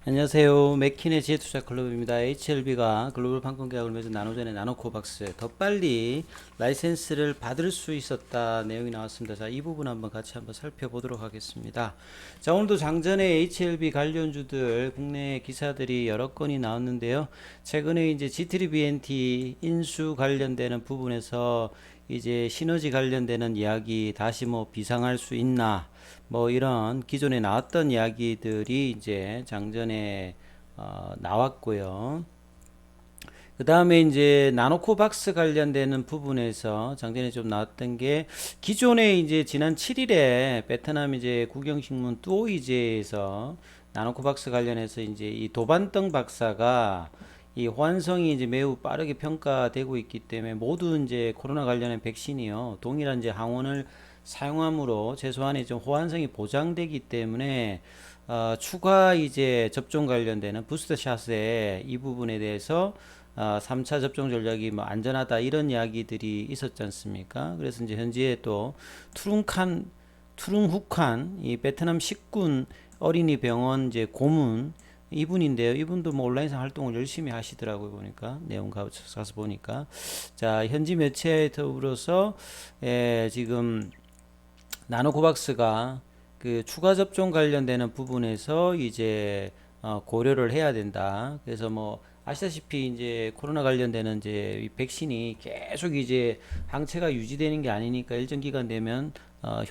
안녕하세요. 맥킨의 지혜투자 클럽입니다. HLB가 글로벌 판권 계약을 맺은 나노전의 나노코박스 더 빨리 라이센스를 받을 수 있었다 내용이 나왔습니다. 자, 이 부분 한번 같이 한번 살펴보도록 하겠습니다. 자, 오늘도 장전에 HLB 관련주들 국내 기사들이 여러 건이 나왔는데요. 최근에 이제 G3BNT 인수 관련되는 부분에서 이제 시너지 관련되는 이야기 다시 뭐 비상할 수 있나 뭐 이런 기존에 나왔던 이야기들이 이제 장전에 나왔고요. 그 다음에 이제 나노코박스 관련되는 부분에서 장전에 좀 나왔던 게 기존에 이제 지난 7일에 베트남 이제 국영신문 뚜오이제에서 나노코박스 관련해서 이제 이 도반덩 박사가 이 호환성이 이제 매우 빠르게 평가되고 있기 때문에 모두 이제 코로나 관련된 백신이요 동일한 이제 항원을 사용함으로 최소한의 좀 호환성이 보장되기 때문에 추가 이제 접종 관련되는 부스터샷의 이 부분에 대해서 3차 접종 전략이 뭐 안전하다 이런 이야기들이 있었지 않습니까? 그래서 이제 현지에 또 투룽훅한 이 베트남 식군 어린이 병원 이제 고문 이분인데요. 이분도 뭐 온라인상 활동을 열심히 하시더라고요. 보니까 내용 가서 보니까 자 현지 매체에 더불어서 지금 나노코박스가 그 추가 접종 관련되는 부분에서 이제 고려를 해야 된다. 그래서 뭐 아시다시피 이제 코로나 관련되는 이제 이 백신이 계속 이제 항체가 유지되는 게 아니니까 일정 기간 되면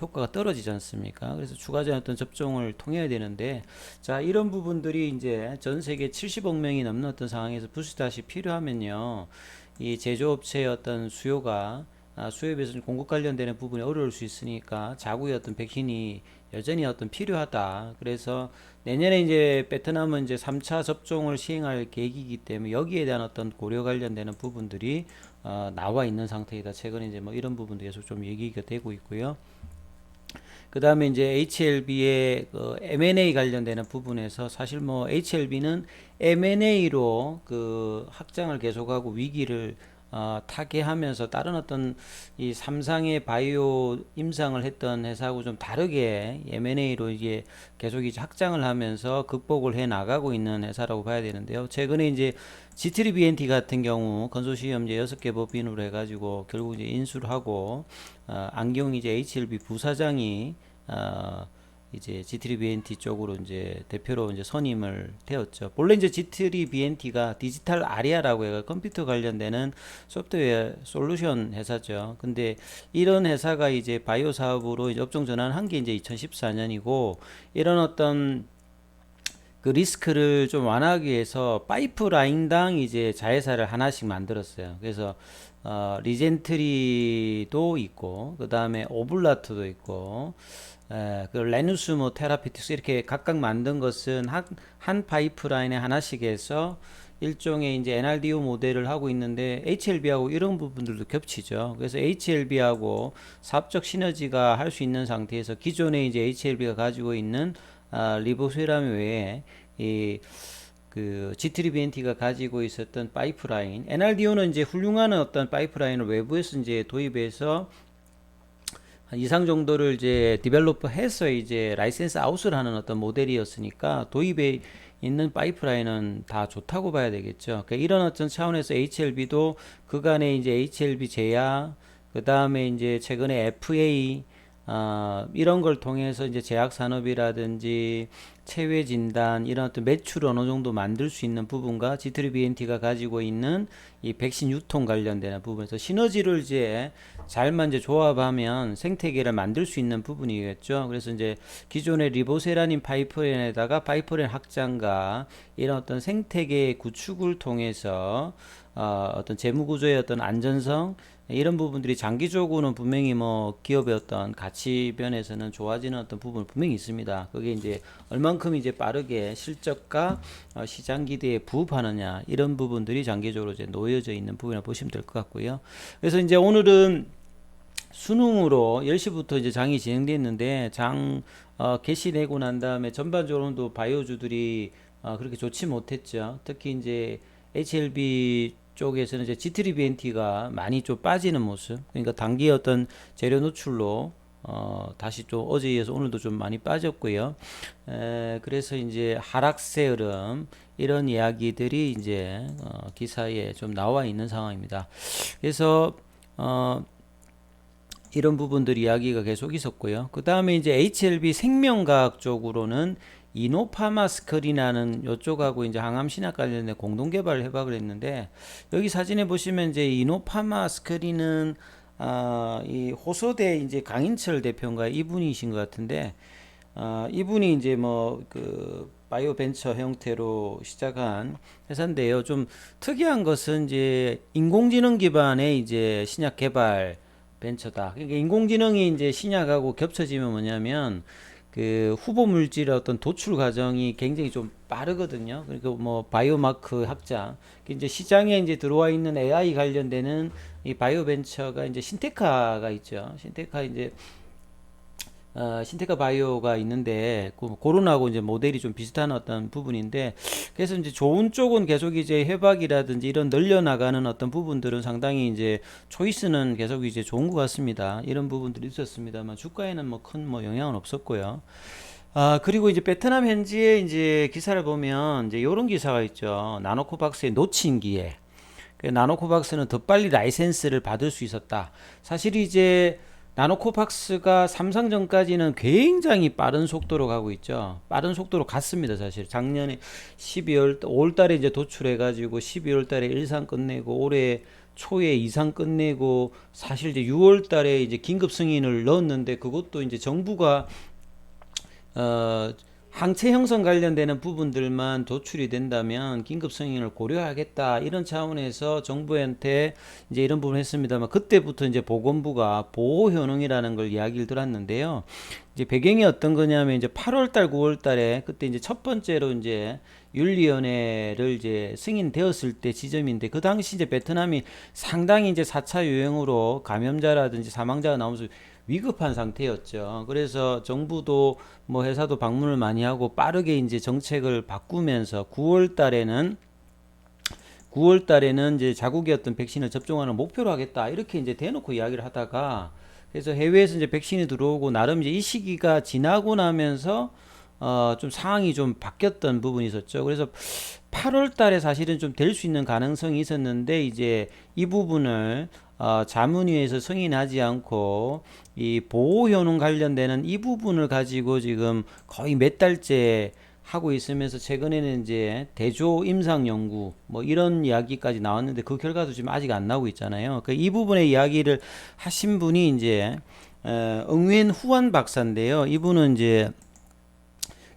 효과가 떨어지지 않습니까? 그래서 추가적인 어떤 접종을 통해야 되는데, 자, 이런 부분들이 이제 전 세계 70억 명이 넘는 어떤 상황에서 부스다시 필요하면요, 이 제조업체의 어떤 수요에 비해서 공급 관련되는 부분이 어려울 수 있으니까 자국의 어떤 백신이 여전히 어떤 필요하다. 그래서 내년에 이제 베트남은 이제 3차 접종을 시행할 계획이기 때문에 여기에 대한 어떤 고려 관련되는 부분들이 나와 있는 상태이다. 최근에 이제 뭐 이런 부분도 계속 좀 얘기가 되고 있고요. 그 다음에 이제 HLB의 M&A 관련되는 부분에서 사실 뭐 HLB는 M&A로 그 확장을 계속하고 위기를 타개하면서 다른 어떤 이 삼상의 바이오 임상을 했던 회사하고 좀 다르게 M&A로 이게 계속 이제 확장을 하면서 극복을 해 나가고 있는 회사라고 봐야 되는데요. 최근에 이제 G3BNT 같은 경우 건소시엄 이제 6개 법인으로 해가지고 결국 이제 인수를 하고 안경 이제 HLB 부사장이 이제 G3BNT 쪽으로 이제 대표로 이제 선임을 되었죠. 본래 이제 G3BNT가 디지털 아리아라고 해가 컴퓨터 관련되는 소프트웨어 솔루션 회사죠. 근데 이런 회사가 이제 바이오 사업으로 이제 업종 전환한 게 이제 2014년이고 이런 어떤 그 리스크를 좀 완화하기 위해서 파이프라인당 이제 자회사를 하나씩 만들었어요. 그래서 리젠트리도 있고 그 다음에 오블라트도 있고 그 레누스 뭐 테라피틱스 이렇게 각각 만든 것은 한 파이프라인에 하나씩 해서 일종의 이제 NRDO 모델을 하고 있는데 HLB하고 이런 부분들도 겹치죠. 그래서 HLB하고 사업적 시너지가 할 수 있는 상태에서 기존에 이제 HLB가 가지고 있는 리보세라미 외에 이 그 G3BNT가 가지고 있었던 파이프라인, NRDO는 이제 훌륭한 어떤 파이프라인을 외부에서 이제 도입해서 한 이상 정도를 이제 디벨로퍼 해서 이제 라이센스 아웃을 하는 어떤 모델이었으니까 도입에 있는 파이프라인은 다 좋다고 봐야 되겠죠. 그러니까 이런 어떤 차원에서 HLB도 그간에 이제 HLB 제야, 그 다음에 이제 최근에 FA, 이런 걸 통해서 이제 제약 산업이라든지 체외 진단 이런 어떤 매출을 어느 정도 만들 수 있는 부분과 G3BNT가 가지고 있는 이 백신 유통 관련되는 부분에서 시너지를 이제 잘만 이제 조합하면 생태계를 만들 수 있는 부분이겠죠. 그래서 이제 기존의 리보세라닌 파이프라인에다가 파이프라인 확장과 이런 어떤 생태계 구축을 통해서 어떤 재무 구조의 어떤 안전성 이런 부분들이 장기적으로는 분명히 뭐 기업의 어떤 가치변에서는 좋아지는 어떤 부분 분명히 있습니다. 그게 이제 얼만큼 이제 빠르게 실적과 시장 기대에 부합하느냐 이런 부분들이 장기적으로 이제 놓여져 있는 부분이라고 보시면 될 것 같고요. 그래서 이제 오늘은 수능으로 10시부터 이제 장이 진행됐는데 장 개시 내고 난 다음에 전반적으로도 바이오주들이 그렇게 좋지 못했죠. 특히 이제 HLB 쪽에서는 이제 G3BNT가 많이 좀 빠지는 모습. 그러니까 단기 어떤 재료 노출로 다시 또 어제에 이어서 오늘도 좀 많이 빠졌고요. 그래서 이제 하락세 흐름 이런 이야기들이 이제 기사에 좀 나와 있는 상황입니다. 그래서 이런 부분들 이야기가 계속 있었고요. 그 다음에 이제 HLB 생명과학 쪽으로는 이노파마스컬이라는 요쪽하고 이제 항암 신약 관련된 공동 개발을 해봐 그랬는데, 여기 사진에 보시면 이제 이노파마스컬이는 이 호소대 이제 강인철 대표인가 이분이신 것 같은데, 이분이 이제 뭐 그 바이오 벤처 형태로 시작한 회사인데요. 좀 특이한 것은 이제 인공지능 기반의 이제 신약 개발 벤처다. 그러니까 인공지능이 이제 신약하고 겹쳐지면 뭐냐면 그 후보 물질의 어떤 도출 과정이 굉장히 좀 빠르거든요. 그러니까 뭐 바이오마크 학자, 이제 시장에 이제 들어와 있는 AI 관련되는 이 바이오 벤처가 이제 신테카가 있죠. 신테카 이제 신테카 바이오가 있는데 그런하고 이제 모델이 좀 비슷한 어떤 부분인데, 그래서 이제 좋은 쪽은 계속 이제 회박이라든지 이런 늘려나가는 어떤 부분들은 상당히 이제 초이스는 계속 이제 좋은 것 같습니다. 이런 부분들이 있었습니다만 주가에는 뭐 큰 뭐 영향은 없었고요. 그리고 이제 베트남 현지의 이제 기사를 보면 이제 이런 기사가 있죠. 나노코박스의 놓친 기회. 나노코박스는 더 빨리 라이센스를 받을 수 있었다. 사실 이제 나노코박스가 삼성전까지는 굉장히 빠른 속도로 가고 있죠. 빠른 속도로 갔습니다, 사실. 작년에 12월, 5월 달에 이제 도출해 가지고 12월 달에 1상 끝내고 올해 초에 2상 끝내고, 사실 이제 6월 달에 이제 긴급 승인을 넣었는데, 그것도 이제 정부가 어, 항체 형성 관련되는 부분들만 도출이 된다면 긴급 승인을 고려하겠다, 이런 차원에서 정부한테 이제 이런 부분을 했습니다만, 그때부터 이제 보건부가 보호 효능이라는 걸 이야기를 들었는데요. 이제 배경이 어떤 거냐면 이제 8월 달, 9월 달에 그때 이제 첫 번째로 이제 윤리위원회를 이제 승인되었을 때 지점인데, 그 당시 이제 베트남이 상당히 이제 4차 유행으로 감염자라든지 사망자가 나오면서 위급한 상태였죠. 그래서 정부도 뭐 회사도 방문을 많이 하고 빠르게 이제 정책을 바꾸면서 9월 달에는 이제 자국의 어떤 백신을 접종하는 목표로 하겠다, 이렇게 이제 대놓고 이야기를 하다가, 그래서 해외에서 이제 백신이 들어오고 나름 이제 이 시기가 지나고 나면서 좀 상황이 좀 바뀌었던 부분이 있었죠. 그래서 8월 달에 사실은 좀 될 수 있는 가능성이 있었는데, 이제 이 부분을 자문위에서 승인하지 않고 이 보호 효능 관련되는 이 부분을 가지고 지금 거의 몇 달째 하고 있으면서, 최근에는 이제 대조 임상 연구 뭐 이런 이야기까지 나왔는데 그 결과도 지금 아직 안 나오고 있잖아요. 그 이 부분의 이야기를 하신 분이 이제 응웬 후안 박사인데요. 이분은 이제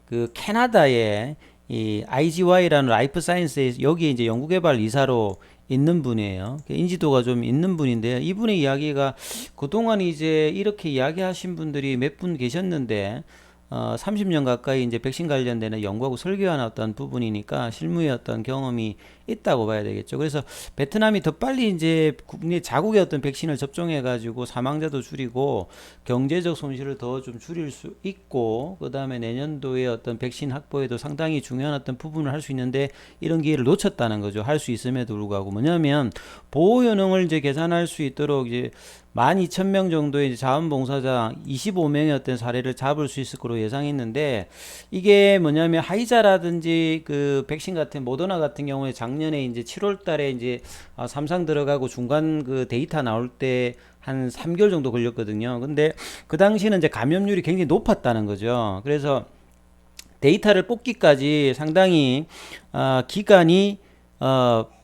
그 캐나다의 이 IGY라는 라이프 사이언스에 여기에 이제 연구개발 이사로 있는 분이에요. 인지도가 좀 있는 분인데, 이분의 이야기가 그동안 이제 이렇게 이야기하신 분들이 몇 분 계셨는데 30년 가까이 이제 백신 관련되는 연구하고 설계하는 어떤 부분이니까 실무의 어떤 경험이 있다고 봐야 되겠죠. 그래서 베트남이 더 빨리 이제 국내 자국의 어떤 백신을 접종해 가지고 사망자도 줄이고 경제적 손실을 더 좀 줄일 수 있고, 그 다음에 내년도에 어떤 백신 확보에도 상당히 중요한 어떤 부분을 할 수 있는데 이런 기회를 놓쳤다는 거죠. 할 수 있음에도 불구하고 뭐냐면 보호 효능을 이제 계산할 수 있도록 이제 12,000명 정도의 자원봉사자 25명의 어떤 사례를 잡을 수 있을 거로 예상했는데, 이게 뭐냐면 화이자라든지 그 백신 같은 모더나 같은 경우에 작년에 이제 7월 달에 이제 3상 들어가고 중간 그 데이터 나올 때 한 3개월 정도 걸렸거든요. 근데 그 당시는 이제 감염률이 굉장히 높았다는 거죠. 그래서 데이터를 뽑기까지 상당히 기간이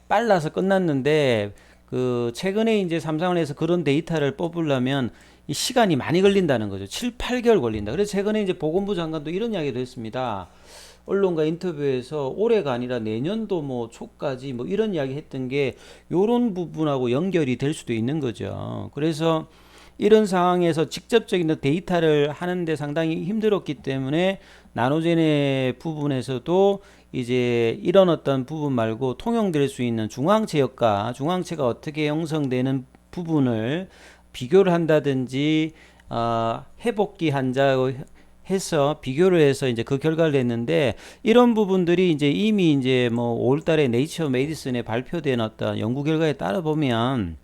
빨라서 끝났는데, 그 최근에 이제 삼성을 해서 그런 데이터를 뽑으려면 이 시간이 많이 걸린다는 거죠. 7, 8개월 걸린다. 그래서 최근에 이제 보건부 장관도 이런 이야기를 했습니다. 언론과 인터뷰에서 올해가 아니라 내년도 뭐 초까지 뭐 이런 이야기 했던 게 요런 부분하고 연결이 될 수도 있는 거죠. 그래서 이런 상황에서 직접적인 데이터를 하는데 상당히 힘들었기 때문에 나노젠의 부분에서도 이제 이런 어떤 부분 말고 통용될 수 있는 중앙체 역과 중앙체가 어떻게 형성되는 부분을 비교를 한다든지 회복기 환자하고 해서 비교를 해서 이제 그 결과를 냈는데, 이런 부분들이 이제 이미 이제 뭐 5월달에 네이처 메디슨에 발표된 어떤 연구 결과에 따라 보면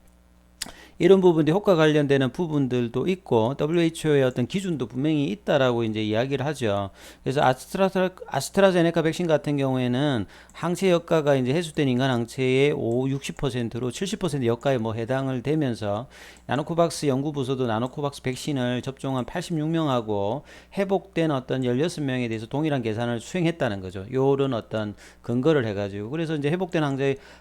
이런 부분들 효과 관련되는 부분들도 있고 WHO의 어떤 기준도 분명히 있다라고 이제 이야기를 하죠. 그래서 아스트라제네카 백신 같은 경우에는 항체 역가가 이제 해수된 인간 항체의 60%로 70% 역가에 뭐 해당을 되면서 나노코박스 연구부서도 나노코박스 백신을 접종한 86명하고 회복된 어떤 16명에 대해서 동일한 계산을 수행했다는 거죠. 요런 어떤 근거를 해가지고 그래서 이제 회복된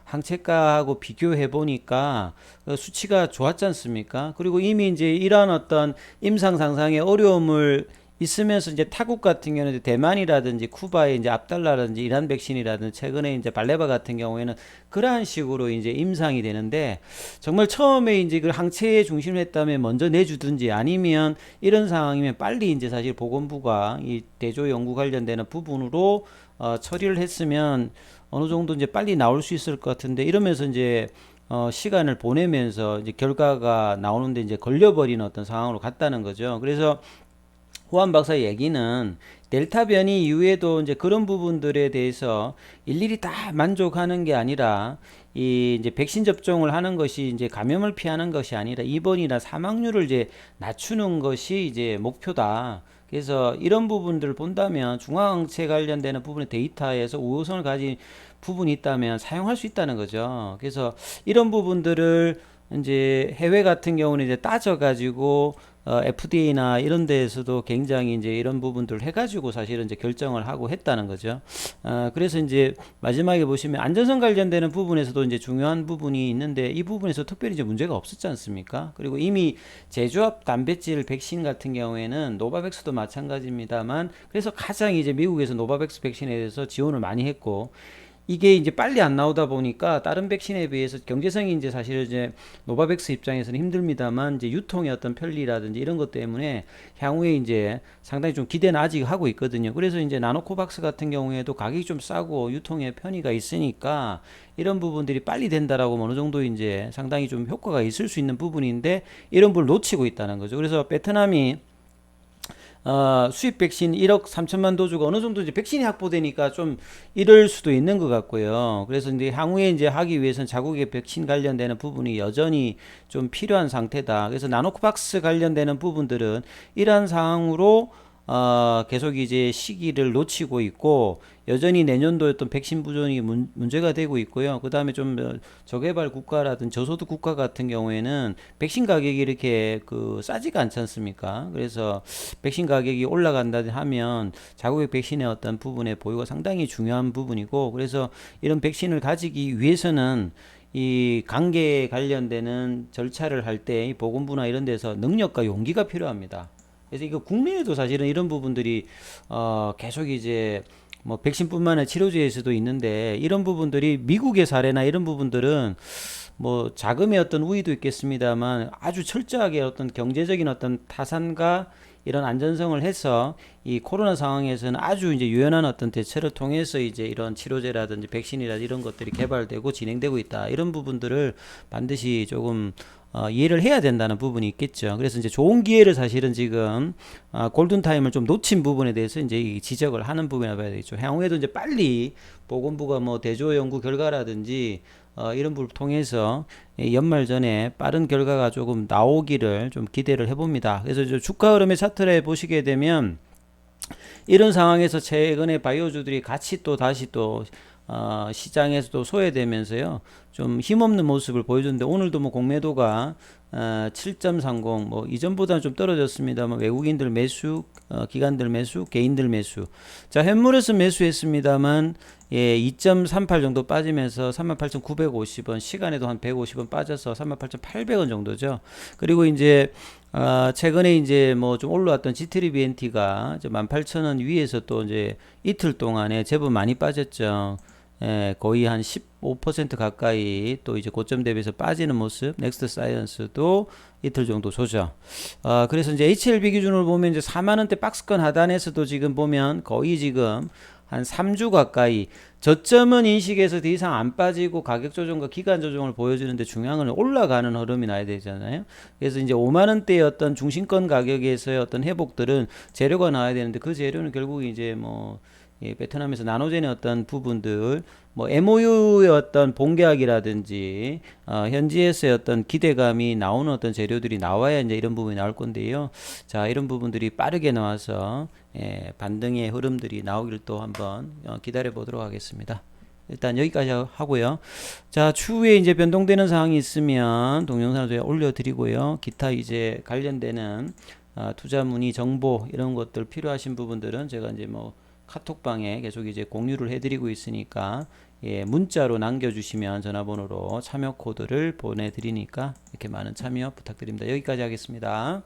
항체가하고 비교해 보니까 수치가 좋았지 않습니까? 그리고 이미 이제 이러한 어떤 임상 상상의 어려움을 있으면서 이제 타국 같은 경우는 대만이라든지 쿠바의 이제 압달라라든지 이란 백신이라든지 최근에 이제 발레바 같은 경우에는 그러한 식으로 이제 임상이 되는데 정말 처음에 이제 그 항체에 중심을 했다면 먼저 내주든지 아니면 이런 상황이면 빨리 이제 사실 보건부가 이 대조 연구 관련되는 부분으로 처리를 했으면 어느 정도 이제 빨리 나올 수 있을 것 같은데 이러면서 이제 시간을 보내면서 이제 결과가 나오는데 이제 걸려버리는 어떤 상황으로 갔다는 거죠. 그래서 후안 박사의 얘기는 델타 변이 이후에도 이제 그런 부분들에 대해서 일일이 다 만족하는 게 아니라 이 이제 백신 접종을 하는 것이 이제 감염을 피하는 것이 아니라 입원이나 사망률을 이제 낮추는 것이 이제 목표다. 그래서 이런 부분들을 본다면 중화항체 관련되는 부분의 데이터에서 우호성을 가진 부분이 있다면 사용할 수 있다는 거죠. 그래서 이런 부분들을 이제 해외 같은 경우는 이제 따져가지고 FDA나 이런 데에서도 굉장히 이제 이런 부분들을 해가지고 사실은 이제 결정을 하고 했다는 거죠. 그래서 이제 마지막에 보시면 안전성 관련되는 부분에서도 이제 중요한 부분이 있는데 이 부분에서 특별히 이제 문제가 없었지 않습니까? 그리고 이미 제조합 단백질 백신 같은 경우에는 노바백스도 마찬가지입니다만 그래서 가장 이제 미국에서 노바백스 백신에 대해서 지원을 많이 했고 이게 이제 빨리 안 나오다 보니까 다른 백신에 비해서 경제성이 이제 사실 이제 노바백스 입장에서는 힘듭니다만 이제 유통의 어떤 편리라든지 이런 것 때문에 향후에 이제 상당히 좀 기대는 아직 하고 있거든요. 그래서 이제 나노코박스 같은 경우에도 가격이 좀 싸고 유통의 편의가 있으니까 이런 부분들이 빨리 된다라고 어느 정도 이제 상당히 좀 효과가 있을 수 있는 부분인데 이런 부분을 놓치고 있다는 거죠. 그래서 베트남이 수입 백신 1억 3천만 도주가 어느 정도 이제 백신이 확보되니까 좀 이럴 수도 있는 것 같고요. 그래서 이제 향후에 이제 하기 위해서는 자국의 백신 관련되는 부분이 여전히 좀 필요한 상태다. 그래서 나노코박스 관련되는 부분들은 이러한 상황으로 계속 이제 시기를 놓치고 있고 여전히 내년도에 어떤 백신 부족이 문제가 되고 있고요. 그 다음에 좀 저개발 국가라든 저소득 국가 같은 경우에는 백신 가격이 이렇게 싸지가 않지 않습니까? 그래서 백신 가격이 올라간다 하면 자국의 백신의 어떤 부분의 보유가 상당히 중요한 부분이고 그래서 이런 백신을 가지기 위해서는 이 관계에 관련되는 절차를 할 때 이 보건부나 이런 데서 능력과 용기가 필요합니다. 그래서 이거 국내에도 사실은 이런 부분들이 계속 이제 뭐 백신뿐만 아니라 치료제에서도 있는데 이런 부분들이 미국의 사례나 이런 부분들은 뭐 자금의 어떤 우위도 있겠습니다만 아주 철저하게 어떤 경제적인 어떤 타산과 이런 안전성을 해서 이 코로나 상황에서는 아주 이제 유연한 어떤 대처를 통해서 이제 이런 치료제라든지 백신이라든지 이런 것들이 개발되고 진행되고 있다. 이런 부분들을 반드시 조금 이해를 해야 된다는 부분이 있겠죠. 그래서 이제 좋은 기회를 사실은 지금 골든타임을 좀 놓친 부분에 대해서 이제 지적을 하는 부분이라 봐야 되겠죠. 향후에도 이제 빨리 보건부가 뭐 대조 연구 결과라든지 이런 부분을 통해서 연말 전에 빠른 결과가 조금 나오기를 좀 기대를 해봅니다. 그래서 주가 흐름의 차트를 보시게 되면 이런 상황에서 최근에 바이오주들이 같이 또 다시 또 시장에서도 소외되면서요 좀 힘없는 모습을 보여줬는데 오늘도 뭐 공매도가 7.30 뭐 이전보다는 좀 떨어졌습니다만 외국인들 매수 기관들 매수 개인들 매수 자 현물에서 매수했습니다만 예, 2.38 정도 빠지면서 38,950원 시간에도 한 150원 빠져서 38,800원 정도죠. 그리고 이제 최근에 이제 뭐 좀 올라왔던 G3BNT가 18,000원 위에서 또 이제 이틀 동안에 제법 많이 빠졌죠. 예, 거의 한 15% 가까이 또 이제 고점 대비해서 빠지는 모습. 넥스트 사이언스도 이틀 정도 조정. 그래서 이제 HLB 기준으로 보면 이제 4만 원대 박스권 하단에서도 지금 보면 거의 지금 한 3주 가까이 저점은 인식해서 더 이상 안 빠지고 가격 조정과 기간 조정을 보여주는데 중요한 건 올라가는 흐름이 나야 되잖아요. 그래서 이제 5만 원대의 어떤 중심권 가격에서의 어떤 회복들은 재료가 나와야 되는데 그 재료는 결국 이제 뭐 베트남에서 나노젠의 어떤 부분들, 뭐 MOU의 어떤 본계약이라든지 현지에서의 어떤 기대감이 나오는 어떤 재료들이 나와야 이제 이런 부분이 나올 건데요. 자, 이런 부분들이 빠르게 나와서 반등의 흐름들이 나오길 또 한번 기다려 보도록 하겠습니다. 일단 여기까지 하고요. 자, 추후에 이제 변동되는 사항이 있으면 동영상을 저희가 올려드리고요. 기타 이제 관련되는 투자 문의 정보 이런 것들 필요하신 부분들은 제가 이제 뭐 카톡방에 계속 이제 공유를 해드리고 있으니까 문자로 남겨주시면 전화번호로 참여 코드를 보내드리니까 이렇게 많은 참여 부탁드립니다. 여기까지 하겠습니다.